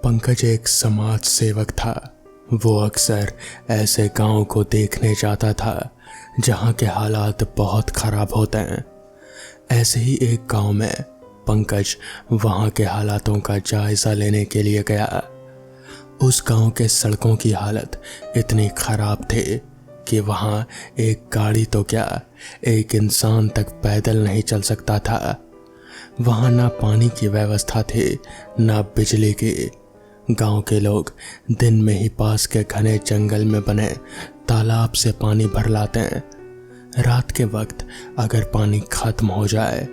पंकज एक समाज सेवक था। वो अक्सर ऐसे गांव को देखने जाता था जहां के हालात बहुत खराब होते हैं। ऐसे ही एक गांव में पंकज वहां के हालातों का जायजा लेने के लिए गया। उस गांव के सड़कों की हालत इतनी खराब थी कि वहां एक गाड़ी तो क्या, एक इंसान तक पैदल नहीं चल सकता था। वहां ना पानी की व्यवस्था थी, ना बिजली की। गांव के लोग दिन में ही पास के घने जंगल में बने तालाब से पानी भर लाते हैं। रात के वक्त अगर पानी खत्म हो जाए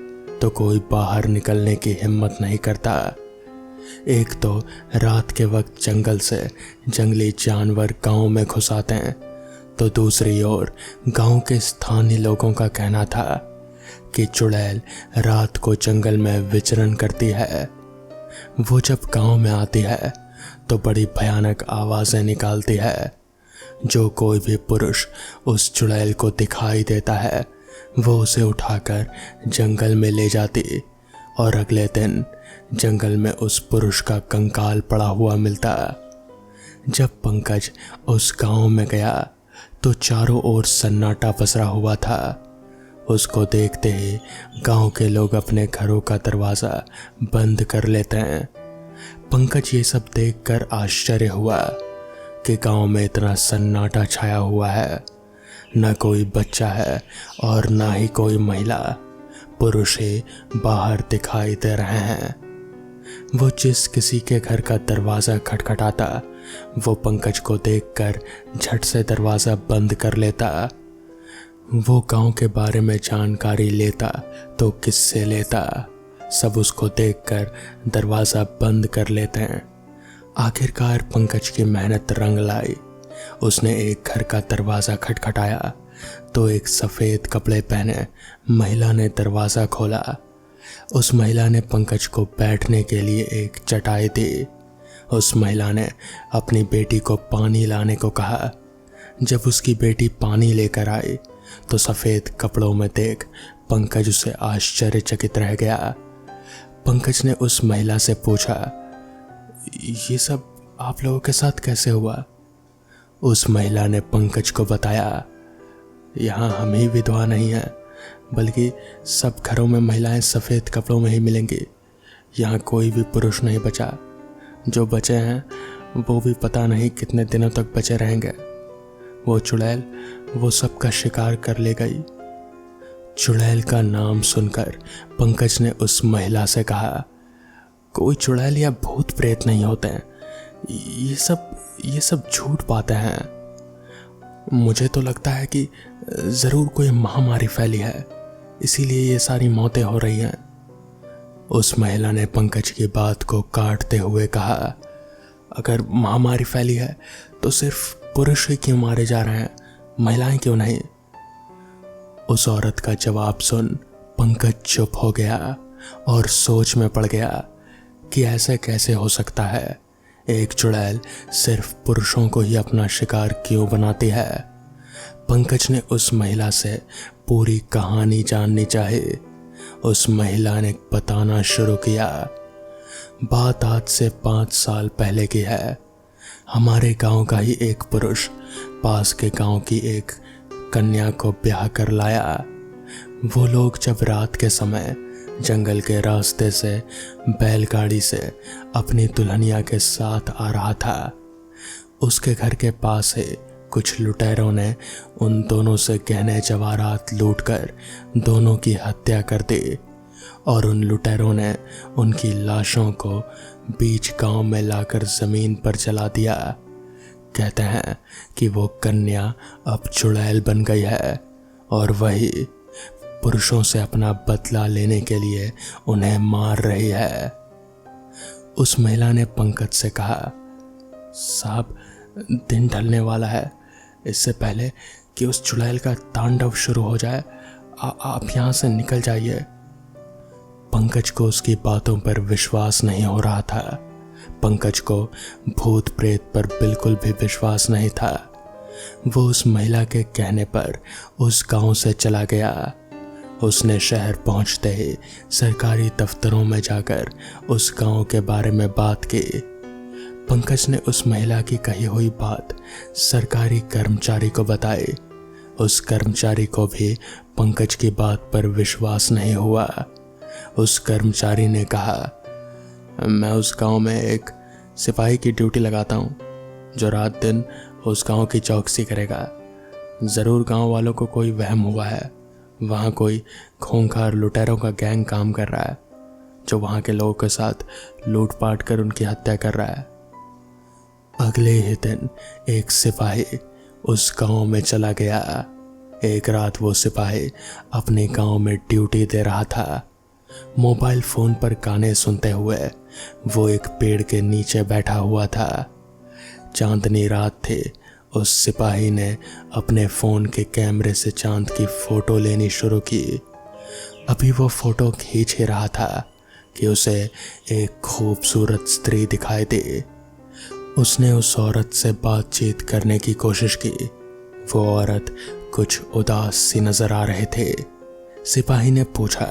तो कोई बाहर निकलने की हिम्मत नहीं करता। एक तो रात के वक्त जंगल से जंगली जानवर गांव में घुस आते हैं, तो दूसरी ओर गांव के स्थानीय लोगों का कहना था कि चुड़ैल रात को जंगल में विचरण करती है। वो जब गांव में आती है तो बड़ी भयानक आवाजें निकालती है। जो कोई भी पुरुष उस चुड़ैल को दिखाई देता है वो उसे उठाकर जंगल में ले जाती और अगले दिन जंगल में उस पुरुष का कंकाल पड़ा हुआ मिलता। जब पंकज उस गांव में गया तो चारों ओर सन्नाटा पसरा हुआ था। उसको देखते ही गांव के लोग अपने घरों का दरवाज़ा बंद कर लेते हैं। पंकज ये सब देखकर आश्चर्य हुआ कि गांव में इतना सन्नाटा छाया हुआ है। न कोई बच्चा है और ना ही कोई महिला, पुरुष ही बाहर दिखाई दे रहे हैं। वो जिस किसी के घर का दरवाज़ा खटखटाता वो पंकज को देखकर झट से दरवाज़ा बंद कर लेता। वो गांव के बारे में जानकारी लेता तो किससे लेता, सब उसको देखकर दरवाज़ा बंद कर लेते हैं। आखिरकार पंकज की मेहनत रंग लाई। उसने एक घर का दरवाज़ा खटखटाया तो एक सफ़ेद कपड़े पहने महिला ने दरवाज़ा खोला। उस महिला ने पंकज को बैठने के लिए एक चटाई दी। उस महिला ने अपनी बेटी को पानी लाने को कहा। जब उसकी बेटी पानी लेकर आई तो सफ़ेद कपड़ों में देख पंकज उसे आश्चर्यचकित रह गया। पंकज ने उस महिला से पूछा, ये सब आप लोगों के साथ कैसे हुआ? उस महिला ने पंकज को बताया, यहाँ हम ही विधवा नहीं हैं, बल्कि सब घरों में महिलाएं सफ़ेद कपड़ों में ही मिलेंगी। यहाँ कोई भी पुरुष नहीं बचा। जो बचे हैं वो भी पता नहीं कितने दिनों तक बचे रहेंगे। वो चुड़ैल वो सबका शिकार कर ले गई। चुड़ैल का नाम सुनकर पंकज ने उस महिला से कहा, कोई चुड़ैल या भूत प्रेत नहीं होते हैं, ये सब झूठ बातें हैं। मुझे तो लगता है कि ज़रूर कोई महामारी फैली है, इसीलिए ये सारी मौतें हो रही हैं। उस महिला ने पंकज की बात को काटते हुए कहा, अगर महामारी फैली है तो सिर्फ पुरुष ही क्यों मारे जा रहे हैं, महिलाएं क्यों नहीं? उस औरत का जवाब सुन पंकज चुप हो गया और सोच में पड़ गया कि ऐसा कैसे हो सकता है। एक चुड़ैल सिर्फ पुरुषों को ही अपना शिकार क्यों बनाती है? पंकज ने उस महिला से पूरी कहानी जाननी चाहिए। उस महिला ने बताना शुरू किया, बात आज से 5 साल पहले की है। हमारे गांव का ही एक पुरुष पास के गांव की एक कन्या को ब्याह कर लाया। वो लोग जब रात के समय जंगल के रास्ते से बैलगाड़ी से अपनी दुल्हनिया के साथ आ रहा था, उसके घर के पास ही कुछ लुटेरों ने उन दोनों से गहने जवाहरात लूटकर दोनों की हत्या कर दी और उन लुटेरों ने उनकी लाशों को बीच गांव में लाकर ज़मीन पर जला दिया। कहते हैं कि वो कन्या अब चुड़ैल बन गई है और वही पुरुषों से अपना बदला लेने के लिए उन्हें मार रही है। उस महिला ने पंकज से कहा, साहब दिन ढलने वाला है, इससे पहले कि उस चुड़ैल का तांडव शुरू हो जाए आप यहाँ से निकल जाइए। पंकज को उसकी बातों पर विश्वास नहीं हो रहा था। पंकज को भूत प्रेत पर बिल्कुल भी विश्वास नहीं था। वो उस महिला के कहने पर उस गांव से चला गया। उसने शहर पहुंचते ही सरकारी दफ्तरों में जाकर उस गांव के बारे में बात की। पंकज ने उस महिला की कही हुई बात सरकारी कर्मचारी को बताई। उस कर्मचारी को भी पंकज की बात पर विश्वास नहीं हुआ। उस कर्मचारी ने कहा, मैं उस गांव में एक सिपाही की ड्यूटी लगाता हूं जो रात दिन उस गांव की चौकसी करेगा। ज़रूर गांव वालों को कोई वहम हुआ है, वहां कोई खूंखार लुटेरों का गैंग काम कर रहा है जो वहां के लोगों के साथ लूटपाट कर उनकी हत्या कर रहा है। अगले ही दिन एक सिपाही उस गांव में चला गया। एक रात वो सिपाही अपने गांव में ड्यूटी दे रहा था। मोबाइल फोन पर गाने सुनते हुए वो एक पेड़ के नीचे बैठा हुआ था। चांदनी रात थी। उस सिपाही ने अपने फोन के कैमरे से चांद की फोटो लेनी शुरू की। अभी वो फोटो खींच ही रहा था कि उसे एक खूबसूरत स्त्री दिखाई दी। उसने उस औरत से बातचीत करने की कोशिश की। वो औरत कुछ उदास सी नजर आ रहे थे। सिपाही ने पूछा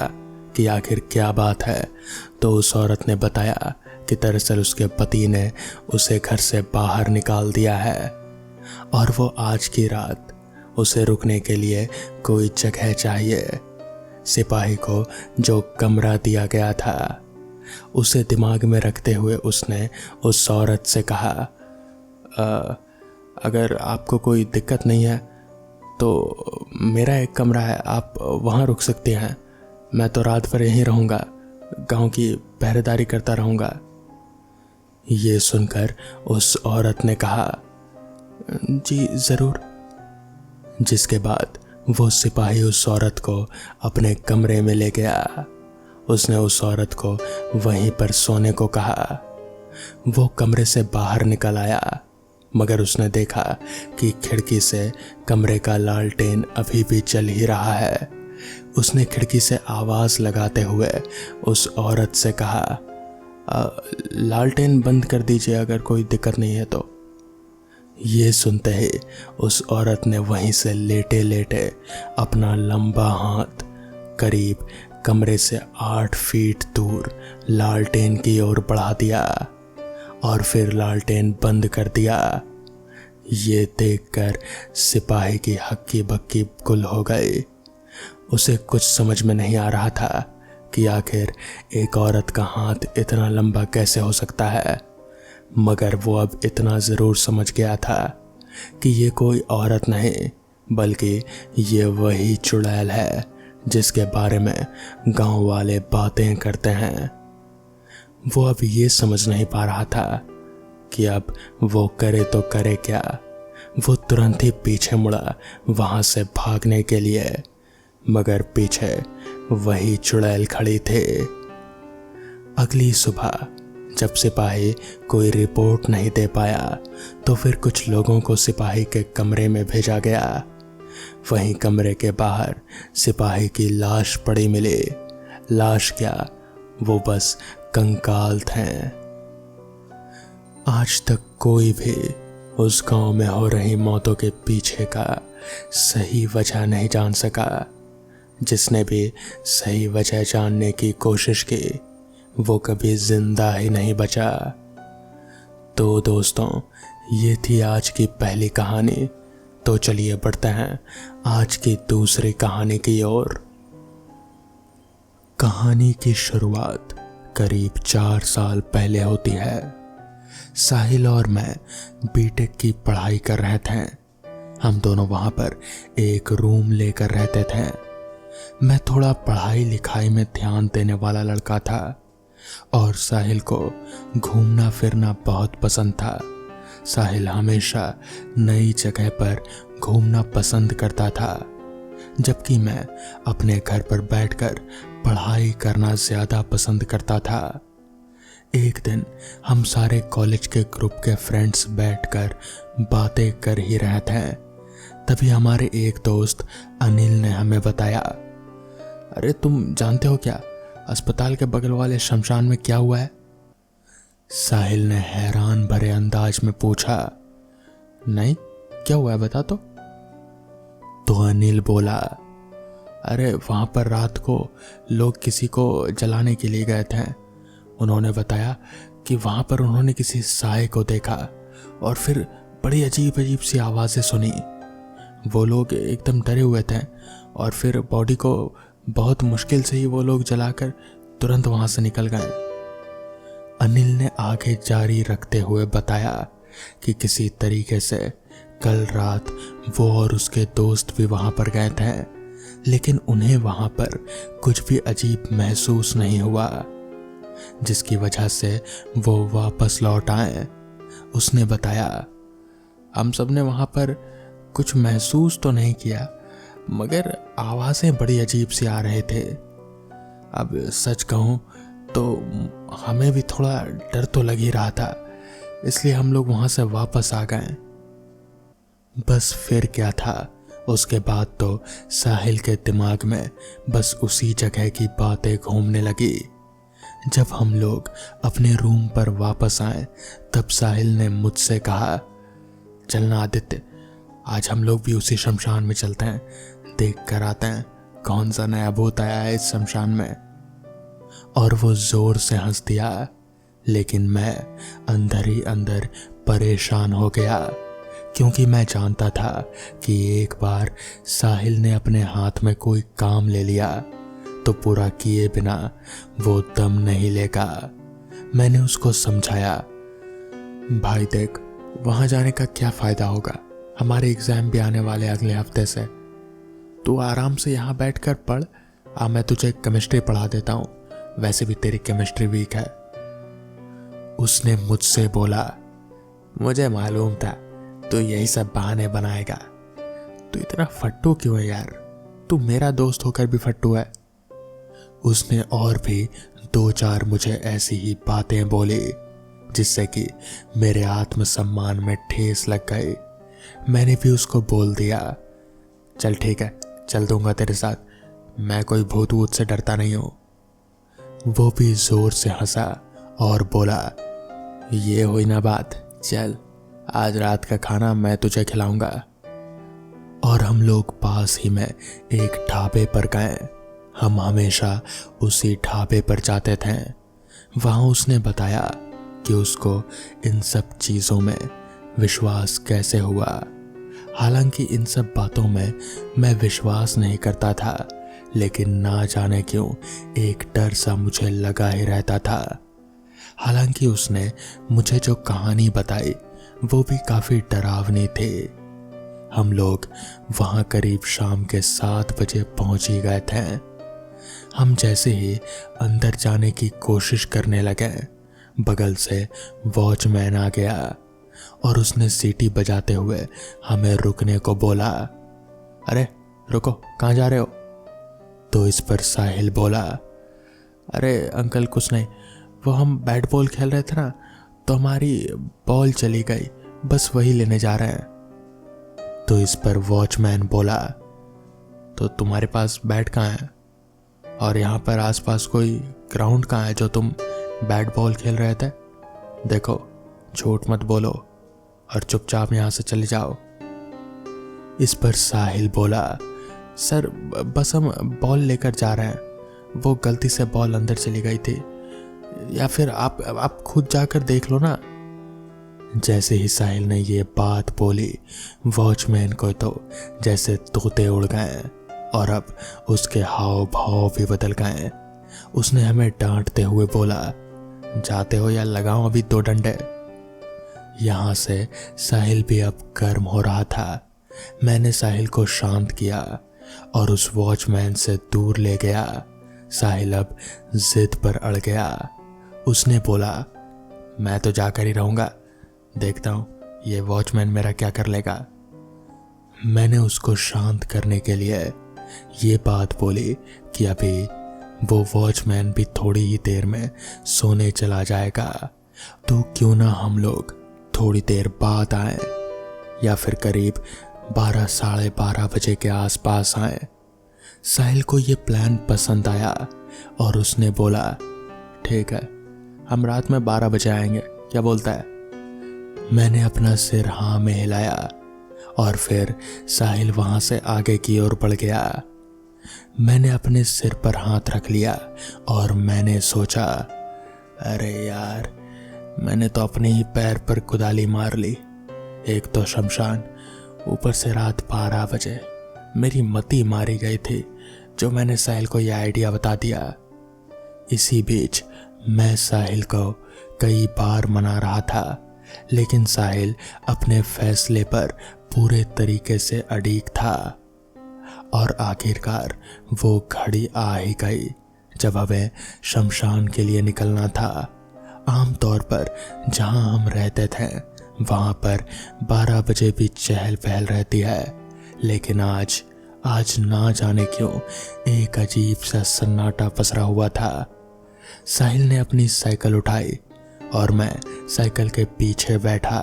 कि आखिर क्या बात है, तो उस औरत ने बताया कि दरअसल उसके पति ने उसे घर से बाहर निकाल दिया है और वो आज की रात उसे रुकने के लिए कोई जगह चाहिए। सिपाही को जो कमरा दिया गया था उसे दिमाग में रखते हुए उसने उस औरत से कहा, अगर आपको कोई दिक्कत नहीं है तो मेरा एक कमरा है, आप वहाँ रुक सकते हैं। मैं तो रात भर यहीं रहूँगा, गांव की पहरेदारी करता रहूँगा। ये सुनकर उस औरत ने कहा, जी ज़रूर। जिसके बाद वो सिपाही उस औरत को अपने कमरे में ले गया। उसने उस औरत को वहीं पर सोने को कहा। वो कमरे से बाहर निकल आया, मगर उसने देखा कि खिड़की से कमरे का लालटेन अभी भी जल ही रहा है। उसने खिड़की से आवाज लगाते हुए उस औरत से कहा, लालटेन बंद कर दीजिए अगर कोई दिक्कत नहीं है तो। ये सुनते ही उस औरत ने वहीं से लेटे लेटे अपना लंबा हाथ करीब कमरे से 8 फीट दूर लालटेन की ओर बढ़ा दिया और फिर लालटेन बंद कर दिया। ये देखकर सिपाही की हक्की बक्की गुल हो गई। उसे कुछ समझ में नहीं आ रहा था कि आखिर एक औरत का हाथ इतना लंबा कैसे हो सकता है, मगर वो अब इतना ज़रूर समझ गया था कि ये कोई औरत नहीं बल्कि ये वही चुड़ैल है जिसके बारे में गांव वाले बातें करते हैं। वो अब ये समझ नहीं पा रहा था कि अब वो करे तो करे क्या। वो तुरंत ही पीछे मुड़ा वहां से भागने के लिए, मगर पीछे वही चुड़ैल खड़ी थी। अगली सुबह जब सिपाही कोई रिपोर्ट नहीं दे पाया तो फिर कुछ लोगों को सिपाही के कमरे में भेजा गया। वहीं कमरे के बाहर सिपाही की लाश पड़ी मिली। लाश क्या, वो बस कंकाल थे। आज तक कोई भी उस गांव में हो रही मौतों के पीछे का सही वजह नहीं जान सका। जिसने भी सही वजह जानने की कोशिश की वो कभी जिंदा ही नहीं बचा। तो दोस्तों, ये थी आज की पहली कहानी। तो चलिए बढ़ते हैं आज की दूसरी कहानी की ओर। कहानी की शुरुआत करीब 4 साल पहले होती है। साहिल और मैं बीटेक की पढ़ाई कर रहे थे। हम दोनों वहां पर एक रूम लेकर रहते थे। मैं थोड़ा पढ़ाई लिखाई में ध्यान देने वाला लड़का था और साहिल को घूमना फिरना बहुत पसंद था। साहिल हमेशा नई जगह पर घूमना पसंद करता था, जबकि मैं अपने घर पर बैठकर पढ़ाई करना ज्यादा पसंद करता था। एक दिन हम सारे कॉलेज के ग्रुप के फ्रेंड्स बैठकर बातें कर ही रहे थे। तभी हमारे एक दोस्त अनिल ने हमें बताया, अरे तुम जानते हो क्या, अस्पताल के बगल वाले शमशान में क्या हुआ है? साहिल ने हैरान भरे अंदाज में पूछा, नहीं क्या हुआ है बता तो अनिल बोला, अरे वहां पर रात को लोग किसी को जलाने के लिए गए थे उन्होंने बताया कि वहां पर उन्होंने किसी साए को देखा और फिर बड़ी अजीब अजीब सी आवाज़ें सुनी। वो लोग एकदम डरे हुए थे और फिर बॉडी को बहुत मुश्किल से ही वो लोग जलाकर तुरंत वहां से निकल गए। अनिल ने आगे जारी रखते हुए बताया कि किसी तरीके से कल रात वो और उसके दोस्त भी वहां पर गए थे, लेकिन उन्हें वहां पर कुछ भी अजीब महसूस नहीं हुआ, जिसकी वजह से वो वापस लौट आए। उसने बताया, हम सब ने वहां पर कुछ महसूस तो नहीं किया, मगर आवाज़ें बड़ी अजीब सी आ रहे थे। अब सच कहूँ तो हमें भी थोड़ा डर तो लग ही रहा था, इसलिए हम लोग वहां से वापस आ गए। बस फिर क्या था, उसके बाद तो साहिल के दिमाग में बस उसी जगह की बातें घूमने लगी। जब हम लोग अपने रूम पर वापस आए तब साहिल ने मुझसे कहा, चलना आदित्य, आज हम लोग भी उसी शमशान में चलते हैं, देख कर आते हैं कौन सा नया भूत आया है इस शमशान में। और वो जोर से हंस दिया, लेकिन मैं अंदर ही अंदर परेशान हो गया, क्योंकि मैं जानता था कि एक बार साहिल ने अपने हाथ में कोई काम ले लिया तो पूरा किए बिना वो दम नहीं लेगा। मैंने उसको समझाया, भाई देख, वहां जाने का क्या फायदा होगा, हमारे एग्जाम भी आने वाले अगले हफ्ते से। तू आराम से यहाँ बैठकर पढ़, मैं तुझे केमिस्ट्री पढ़ा देता हूँ, वैसे भी तेरी केमिस्ट्री वीक है। उसने मुझसे बोला, मुझे मालूम था तू यही सब बहाने बनाएगा, तू इतना फट्टू क्यों है यार, तू मेरा दोस्त होकर भी फट्टू है। उसने और भी 2-4 मुझे ऐसी ही बातें बोली जिससे कि मेरे आत्मसम्मान में ठेस लग गई। मैंने भी उसको बोल दिया, चल ठीक है, चल दूंगा तेरे साथ, मैं कोई भूत वूत से डरता नहीं हूं। वो भी जोर से हंसा और बोला, ये हुई ना बात, चल आज रात का खाना मैं तुझे खिलाऊंगा। और हम लोग पास ही में एक ढाबे पर गए। हम हमेशा उसी ढाबे पर जाते थे। वहां उसने बताया कि उसको इन सब चीज़ों में विश्वास कैसे हुआ। हालांकि इन सब बातों में मैं विश्वास नहीं करता था, लेकिन ना जाने क्यों एक डर सा मुझे लगा ही रहता था। हालांकि उसने मुझे जो कहानी बताई वो भी काफ़ी डरावनी थी। हम लोग वहाँ करीब शाम के 7 बजे पहुँच ही गए थे। हम जैसे ही अंदर जाने की कोशिश करने लगे, बगल से वॉचमैन आ गया और उसने सीटी बजाते हुए हमें रुकने को बोला। अरे रुको, कहाँ जा रहे हो? तो इस पर साहिल बोला, अरे अंकल कुछ नहीं, वो हम बैट बॉल खेल रहे थे ना, तो हमारी बॉल चली गई, बस वही लेने जा रहे हैं। तो इस पर वॉचमैन बोला, तो तुम्हारे पास बैट कहाँ है और यहाँ पर आसपास कोई ग्राउंड कहाँ है जो तुम बैट बॉल खेल रहे थे? देखो, झूठ मत बोलो और चुपचाप यहाँ से चले जाओ। इस पर साहिल बोला, सर बस हम बॉल लेकर जा रहे हैं, वो गलती से बॉल अंदर चली गई थी, या फिर आप खुद जाकर देख लो ना। जैसे ही साहिल ने ये बात बोली, वॉचमैन को तो जैसे तोते उड़ गए और अब उसके हाव भाव भी बदल गए। उसने हमें डांटते हुए बोला, जाते हो या लगाऊं अभी 2 डंडे। यहाँ से साहिल भी अब गर्म हो रहा था। मैंने साहिल को शांत किया और उस वॉचमैन से दूर ले गया। साहिल अब जिद पर अड़ गया। उसने बोला, मैं तो जाकर ही रहूंगा, देखता हूं ये वॉचमैन मेरा क्या कर लेगा। मैंने उसको शांत करने के लिए ये बात बोली कि अभी वो वॉचमैन भी थोड़ी ही देर में सोने चला जाएगा, तो क्यों ना हम लोग थोड़ी देर बाद आए या फिर करीब 12 साढ़े 12 बजे के आसपास आए। साहिल को ये प्लान पसंद आया और उसने बोला, ठीक है, हम रात में 12 बजे आएंगे, क्या बोलता है? मैंने अपना सिर हाँ में हिलाया और फिर साहिल वहां से आगे की ओर बढ़ गया। मैंने अपने सिर पर हाथ रख लिया और मैंने सोचा, अरे यार, मैंने तो अपने ही पैर पर कुदाली मार ली। एक तो शमशान, ऊपर से रात 12 बजे। मेरी मती मारी गई थी जो मैंने साहिल को यह आइडिया बता दिया। इसी बीच मैं साहिल को कई बार मना रहा था, लेकिन साहिल अपने फैसले पर पूरे तरीके से अड़िग था। और आखिरकार वो घड़ी आ ही गई जब हमें शमशान के लिए निकलना था। आमतौर पर जहां हम रहते थे वहां पर 12 बजे भी चहल पहल रहती है, लेकिन आज ना जाने क्यों एक अजीब सा सन्नाटा पसरा हुआ था। साहिल ने अपनी साइकिल उठाई और मैं साइकिल के पीछे बैठा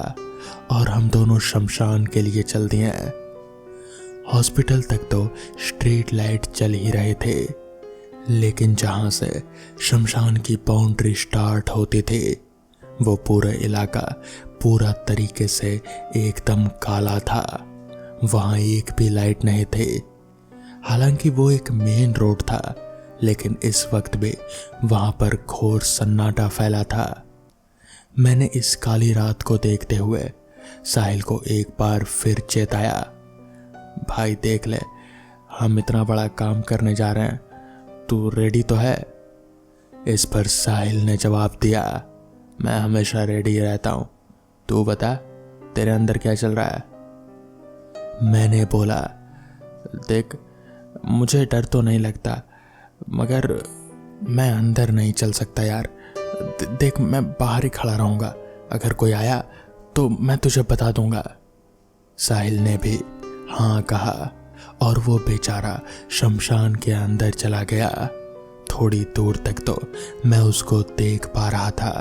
और हम दोनों शमशान के लिए चल दिए। हॉस्पिटल तक तो स्ट्रीट लाइट चल ही रहे थे, लेकिन जहां से शमशान की बाउंड्री स्टार्ट होती थी वो पूरा इलाका पूरा तरीके से एकदम काला था। वहां एक भी लाइट नहीं थी। हालांकि वो एक मेन रोड था, लेकिन इस वक्त भी वहां पर घोर सन्नाटा फैला था। मैंने इस काली रात को देखते हुए साहिल को एक बार फिर चेताया, भाई देख ले, हम इतना बड़ा काम करने जा रहे हैं, तू रेडी तो है? इस पर साहिल ने जवाब दिया, मैं हमेशा रेडी रहता हूं, तू बता तेरे अंदर क्या चल रहा है? मैंने बोला, देख मुझे डर तो नहीं लगता, मगर मैं अंदर नहीं चल सकता यार। देख मैं बाहर ही खड़ा रहूंगा, अगर कोई आया तो मैं तुझे बता दूंगा। साहिल ने भी हाँ कहा और वो बेचारा शमशान के अंदर चला गया। थोड़ी दूर तक तो मैं उसको देख पा रहा था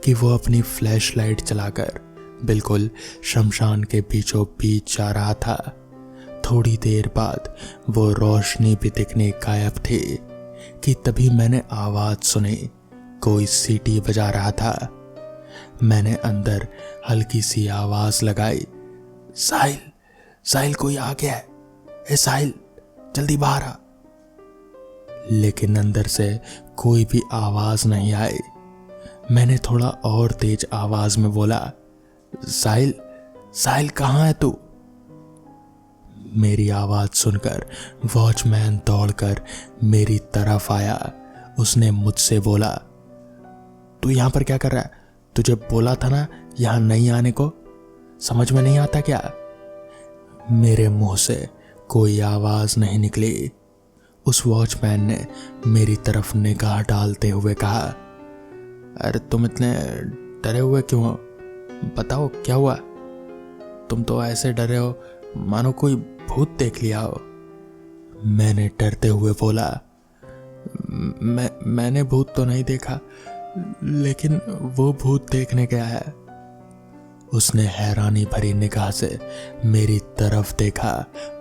कि वो अपनी फ्लैश लाइट चलाकर बिल्कुल शमशान के बीचों बीच जा रहा था। थोड़ी देर बाद वो रोशनी भी दिखने गायब थी कि तभी मैंने आवाज सुनी, कोई सीटी बजा रहा था। मैंने अंदर हल्की सी आवाज लगाई, साहिल साहिल कोई आ गया है, ए साहिल जल्दी बाहर आ। लेकिन अंदर से कोई भी आवाज नहीं आई। मैंने थोड़ा और तेज आवाज में बोला, साहिल साहिल कहाँ है तू? मेरी आवाज सुनकर वॉचमैन दौड़कर मेरी तरफ आया। उसने मुझसे बोला, तू यहां पर क्या कर रहा है? तुझे बोला था ना यहां नहीं आने को, समझ में नहीं आता क्या? मेरे मुंह से कोई आवाज नहीं निकली। उस वॉचमैन ने मेरी तरफ निगाह डालते हुए कहा, अरे तुम इतने डरे हुए क्यों हो? बताओ क्या हुआ? तुम तो ऐसे डरे हो मानो कोई भूत देख लिया हो। मैंने डरते हुए बोला, मैंने भूत तो नहीं देखा, लेकिन वो भूत देखने गया है। उसने हैरानी भरी निगाह से मेरी तरफ देखा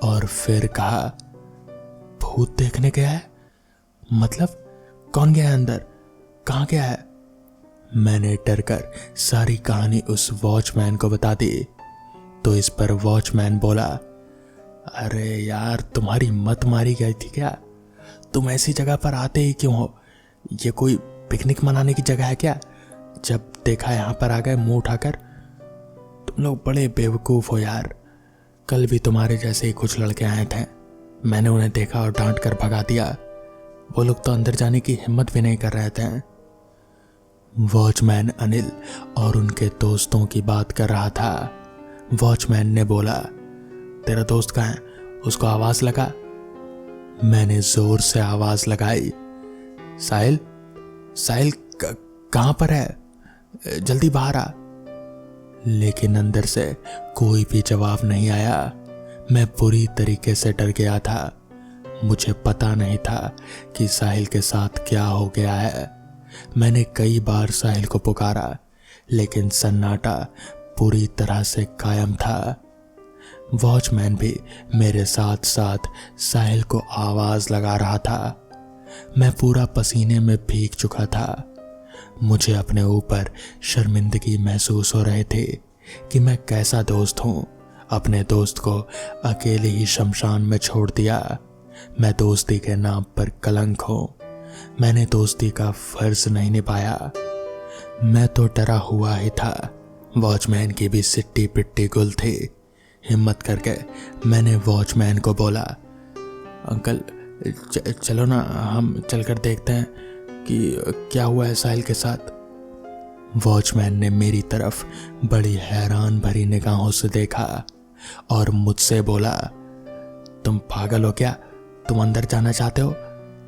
और फिर कहा, भूत देखने गया है? मतलब कौन गया है अंदर? कहाँ गया है? मैंने डरकर सारी कहानी उस वॉचमैन को बता दी। तो इस पर वॉचमैन बोला, अरे यार तुम्हारी मत मारी गई थी क्या? तुम ऐसी जगह पर आते ही क्यों हो? ये कोई पिकनिक मनाने की जगह है क्या? जब देखा यहां पर आ गए मुंह उठाकर। तुम लोग बड़े बेवकूफ हो यार। कल भी तुम्हारे जैसे ही कुछ लड़के आए थे, मैंने उन्हें देखा और डांट कर भगा दिया। वो लोग तो अंदर जाने की हिम्मत भी नहीं कर रहे थे। वॉचमैन अनिल और उनके दोस्तों की बात कर रहा था। वॉचमैन ने बोला, तेरा दोस्त कहाँ है? उसको आवाज लगा। मैंने जोर से आवाज लगाई, साहिल साहिल कहां पर है? जल्दी बाहर आ। लेकिन अंदर से कोई भी जवाब नहीं आया। मैं पूरी तरीके से डर गया था। मुझे पता नहीं था कि साहिल के साथ क्या हो गया है। मैंने कई बार साहिल को पुकारा, लेकिन सन्नाटा पूरी तरह से कायम था। वॉचमैन भी मेरे साथ साथ साहिल को आवाज लगा रहा था। मैं पूरा पसीने में भीग चुका था। मुझे अपने ऊपर शर्मिंदगी महसूस हो रहे थे कि मैं कैसा दोस्त हूं। अपने दोस्त को अकेले ही शमशान में छोड़ दिया। मैं दोस्ती के नाम पर कलंक हूं। मैंने दोस्ती का फर्ज नहीं निभाया। मैं तो डरा हुआ ही था। वॉचमैन की भी सिट्टी पिट्टी गुल थी। हिम्मत करके मैंने वॉचमैन को बोला, अंकल चलो ना, हम चलकर देखते हैं कि क्या हुआ है साहिल के साथ। वॉचमैन ने मेरी तरफ बड़ी हैरान भरी निगाहों से देखा और मुझसे बोला, तुम पागल हो क्या? तुम अंदर जाना चाहते हो?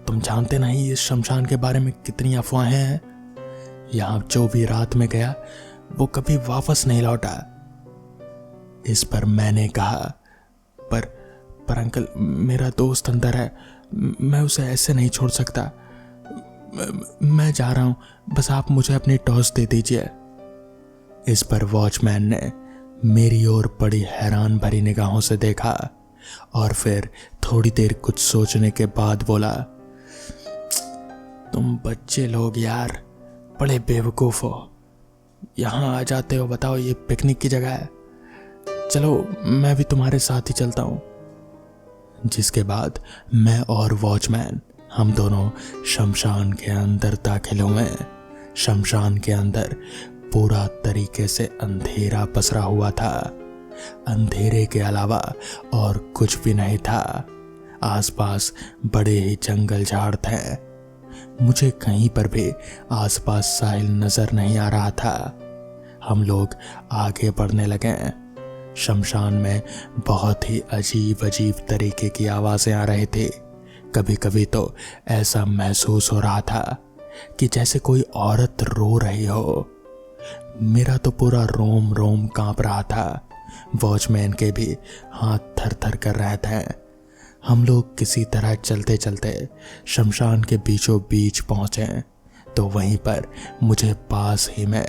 तुम जानते नहीं इस शमशान के बारे में कितनी अफवाहें हैं। यहां जो भी रात में गया वो कभी वापस नहीं लौटा। इस पर मैंने कहा, पर अंकल, मेरा दोस्त अंदर है, मैं उसे ऐसे नहीं छोड़ सकता। मैं जा रहा हूं, बस आप मुझे अपनी टॉर्च दे दीजिए। इस पर वॉचमैन ने मेरी ओर बड़ी हैरान भरी निगाहों से देखा और फिर थोड़ी देर कुछ सोचने के बाद बोला, तुम बच्चे लोग यार बड़े बेवकूफ हो। यहां आ जाते हो, बताओ ये पिकनिक की जगह है। चलो मैं भी तुम्हारे साथ ही चलता हूं। जिसके बाद मैं और वॉचमैन हम दोनों शमशान के अंदर दाखिल हुए। शमशान के अंदर पूरा तरीके से अंधेरा पसरा हुआ था। अंधेरे के अलावा और कुछ भी नहीं था। आसपास बड़े ही जंगल झाड़ थे। मुझे कहीं पर भी आसपास साहिल नजर नहीं आ रहा था। हम लोग आगे बढ़ने लगे। शमशान में बहुत ही अजीब अजीब तरीके की आवाजें आ रही थी। कभी कभी तो ऐसा महसूस हो रहा था कि जैसे कोई औरत रो रही हो। मेरा तो पूरा रोम रोम कांप रहा था। वॉचमैन के भी हाथ थर थर कर रहे थे। हम लोग किसी तरह चलते चलते शमशान के बीचों बीच पहुंचे तो वहीं पर मुझे पास ही में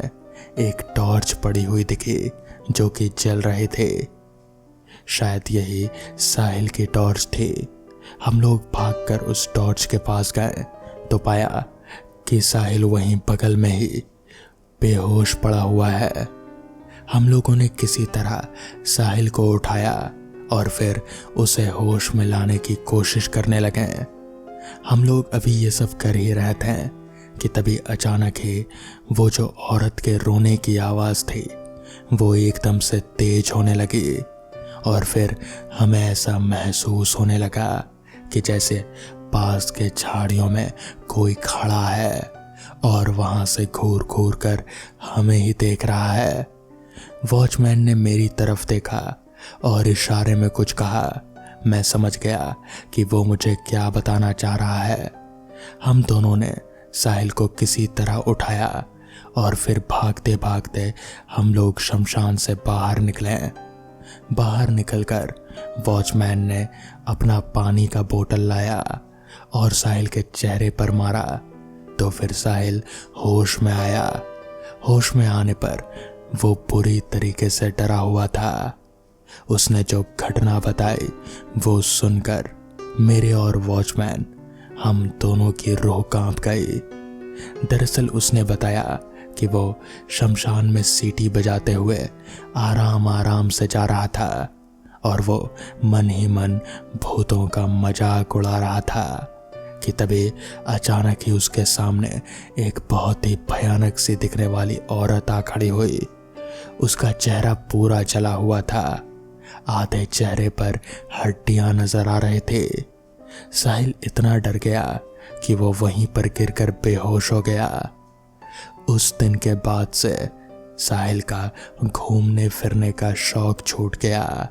एक टॉर्च पड़ी हुई दिखी जो कि जल रहे थे। शायद यही साहिल की टॉर्च थी। हम लोग भागकर उस टॉर्च के पास गए तो पाया कि साहिल वहीं बगल में ही बेहोश पड़ा हुआ है। हम लोगों ने किसी तरह साहिल को उठाया और फिर उसे होश में लाने की कोशिश करने लगे। हम लोग अभी ये सब कर ही रहे थे कि तभी अचानक ही वो जो औरत के रोने की आवाज़ थी वो एकदम से तेज होने लगी और फिर हमें ऐसा महसूस होने लगा कि जैसे पास के झाड़ियों में कोई खड़ा है और वहां से घूर घूर कर हमें ही देख रहा है। वॉचमैन ने मेरी तरफ देखा और इशारे में कुछ कहा। मैं समझ गया कि वो मुझे क्या बताना चाह रहा है। हम दोनों ने साहिल को किसी तरह उठाया और फिर भागते भागते हम लोग शमशान से बाहर निकले। बाहर निकलकर वॉचमैन ने अपना पानी का बोतल लाया और साहिल के चेहरे पर मारा तो फिर साहिल होश में आया। होश में आने पर वो बुरी तरीके से डरा हुआ था। उसने जो घटना बताई वो सुनकर मेरे और वॉचमैन हम दोनों की रूह कांप गई। दरअसल उसने बताया कि वो शमशान में सीटी बजाते हुए आराम आराम से जा रहा था और वो मन ही मन भूतों का मजाक उड़ा रहा था कि तभी अचानक ही उसके सामने एक बहुत ही भयानक सी दिखने वाली औरत आ खड़ी हुई। उसका चेहरा पूरा जला हुआ था। आधे चेहरे पर हड्डियां नजर आ रहे थे। साहिल इतना डर गया कि वो वहीं पर गिरकर बेहोश हो गया। उस दिन के बाद से साहिल का घूमने फिरने का शौक छूट गया।